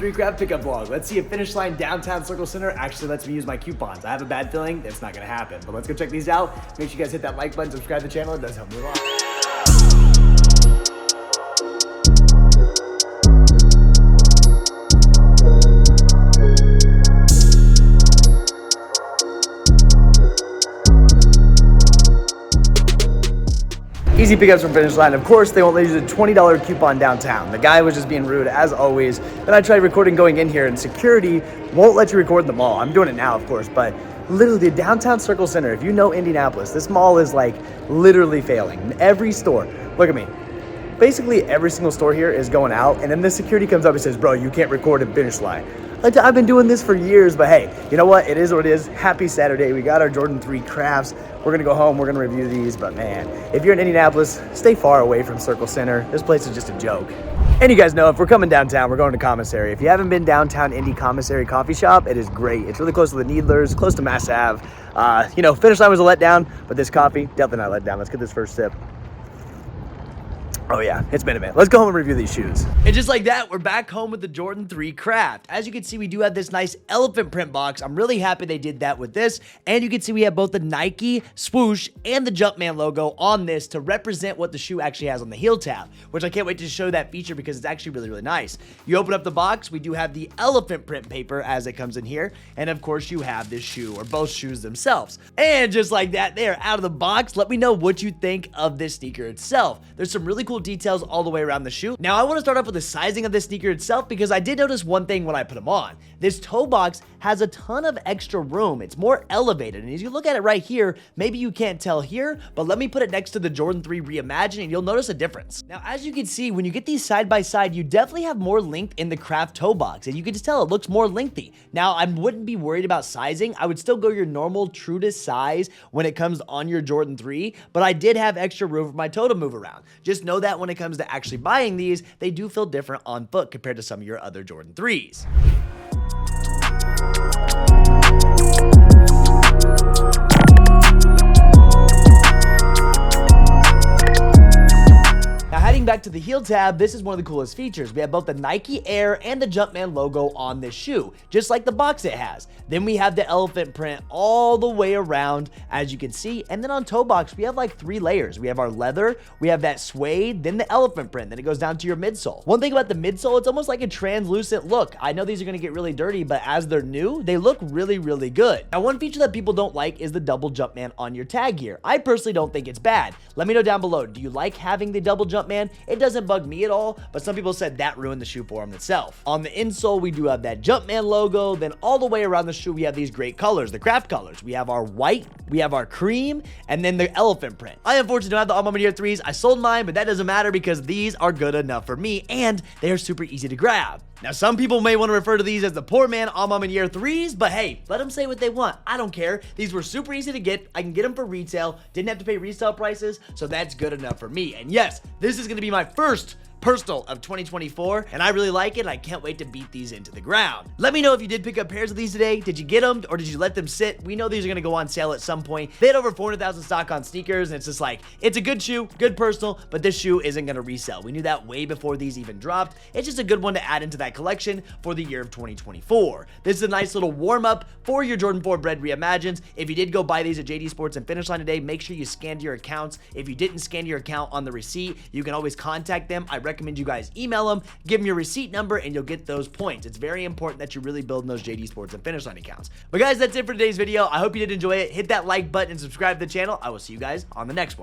3 craft pickup vlog. Let's see if Finish Line Downtown Circle Center actually lets me use my coupons. I have a bad feeling that's not gonna happen, but let's go check these out. Make sure you guys hit that like button, subscribe to the channel. It does help me a lot. Easy pickups from Finish Line. Of course, they won't let you use a $20 coupon downtown. The guy was just being rude as always. Then I tried recording going in here and security won't let you record in the mall. I'm doing it now, of course, but literally the downtown Circle Center, if you know Indianapolis, this mall is like literally failing. Every store, look at me. Basically every single store here is going out, and then the security comes up and says, bro, you can't record in Finish Line. Like, I've been doing this for years, but hey, you know what? It is what it is. Happy Saturday. We got our Jordan 3 crafts. We're gonna go home, we're gonna review these, but man, if you're in Indianapolis, stay far away from Circle Center. This place is just a joke. And you guys know, if we're coming downtown, we're going to Commissary. If you haven't been downtown Indy Commissary Coffee Shop, it is great. It's really close to the Needlers, close to Mass Ave. You know, Finish Line was a letdown, but this coffee, definitely not a letdown. Let's get this first sip. Oh yeah, it's been a minute. Let's go home and review these shoes. And just like that, we're back home with the Jordan 3 craft. As you can see, we do have this nice elephant print box. I'm really happy they did that with this. And you can see we have both the Nike swoosh and the Jumpman logo on this to represent what the shoe actually has on the heel tab, which I can't wait to show that feature because it's actually really, really nice. You open up the box, we do have the elephant print paper as it comes in here. And of course you have this shoe, or both shoes themselves. And just like that, they're out of the box. Let me know what you think of this sneaker itself. There's some really cool details all the way around the shoe. Now I want to start off with the sizing of this sneaker itself because I did notice one thing when I put them on. This toe box has a ton of extra room. It's more elevated, and as you look at it right here, maybe you can't tell here, but let me put it next to the Jordan 3 Reimagined and you'll notice a difference. Now as you can see, when you get these side by side, you definitely have more length in the craft toe box, and you can just tell it looks more lengthy. Now I wouldn't be worried about sizing. I would still go your normal true to size when it comes on your Jordan 3, but I did have extra room for my toe to move around. Just know that when it comes to actually buying these, they do feel different on foot compared to some of your other Jordan 3s. Back to the heel tab, this is one of the coolest features. We have both the Nike Air and the Jumpman logo on this shoe, just like the box it has. Then we have the elephant print all the way around, as you can see. And then on toe box, we have like 3 layers. We have our leather, we have that suede, then the elephant print, then it goes down to your midsole. One thing about the midsole, it's almost like a translucent look. I know these are gonna get really dirty, but as they're new, they look really, really good. Now, one feature that people don't like is the double Jumpman on your tag here. I personally don't think it's bad. Let me know down below, do you like having the double Jumpman? It doesn't bug me at all, but some people said that ruined the shoe form itself. On the insole, we do have that Jumpman logo. Then all the way around the shoe, we have these great colors, the craft colors. We have our white, we have our cream, and then the elephant print. I unfortunately don't have the Alma Mater 3s. I sold mine, but that doesn't matter because these are good enough for me, and they are super easy to grab. Now, some people may want to refer to these as the poor man Alma Mater 3s, but hey, let them say what they want. I don't care. These were super easy to get. I can get them for retail. Didn't have to pay resale prices, so that's good enough for me. And yes, this is going to be my first personal of 2024, and I really like it, and I can't wait to beat these into the ground. Let me know if you did pick up pairs of these today. Did you get them, or did you let them sit? We know these are gonna go on sale at some point. They had over 400,000 stock on sneakers, and it's just like, it's a good shoe, good personal, but this shoe isn't gonna resell. We knew that way before these even dropped. It's just a good one to add into that collection for the year of 2024. This is a nice little warm-up for your Jordan 4 Bread Reimagined. If you did go buy these at JD Sports and Finish Line today, make sure you scanned your accounts. If you didn't scan your account on the receipt, you can always contact them. I recommend you guys email them, give them your receipt number, and you'll get those points. It's very important that you really build those JD Sports and Finish Line accounts. But guys, that's it for today's video. I hope you did enjoy it. Hit that like button and subscribe to the channel. I will see you guys on the next one.